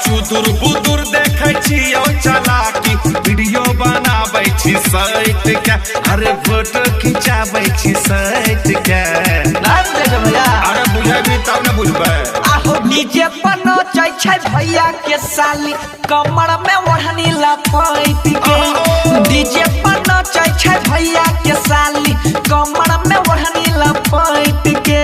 चुदुर बुदुर देखे छियो चालाकी वीडियो बनाबै छी साइट के अरे फोटो खिंचाबै छी साइट के अरे बुझेबी तब न बुझबै आहो डीजे पर नचै छै भैया के साली कमर में ओढ़नी लपेट के डीजे पर नचै छै भैया के साली कमर में ओढ़नी लपेट के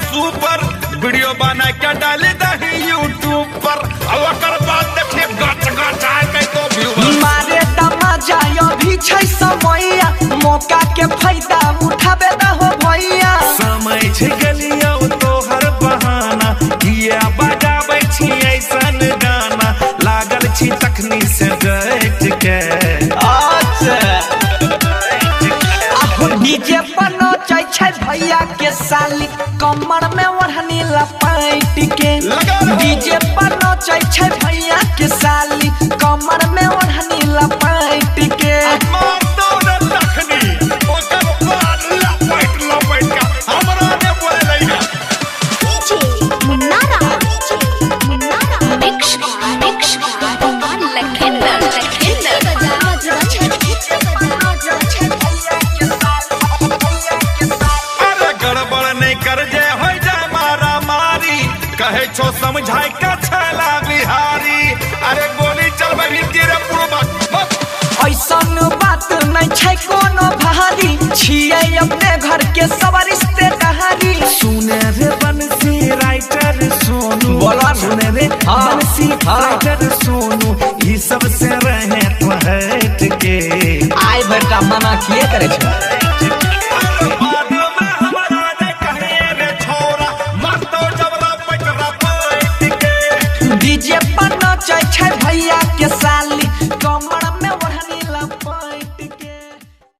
वीडियो बना के डाल दही यूट्यूब पर ओकर बाद देखिए गच गच आके तो व्यू मारे तमाजा अभी छै समैया मौका के फायदा उठाबे न हो भैया समय छै गलिया तोहर बहाना किया बजाबै छी ऐसन गाना लागल छी तखनी से गट के डीजे पर नचै छै भैया के साली कमर में ओढ़नी लपेट के डीजे पर नचै छै भैया के साली कमर में ओढ़नी लपेट के मार दो न तखनी ओकर बाद लपेट के हमरा ने बोले नहीं डीजे मुन्नारा मिक्स लखेंदर कहे छो समझाई का छला बिहारी अरे गोली चलबै तेरे पूर्वक ऐसन बात नहीं छै कोनो भारी छियै अपने घर के सब रिश्तेदारी सुने रे बंसी राइटर सोनू बोला सुने रे बंसी राइटर सोनू ई सब से रहे तो हट के आय बेटा मना किए करे छै।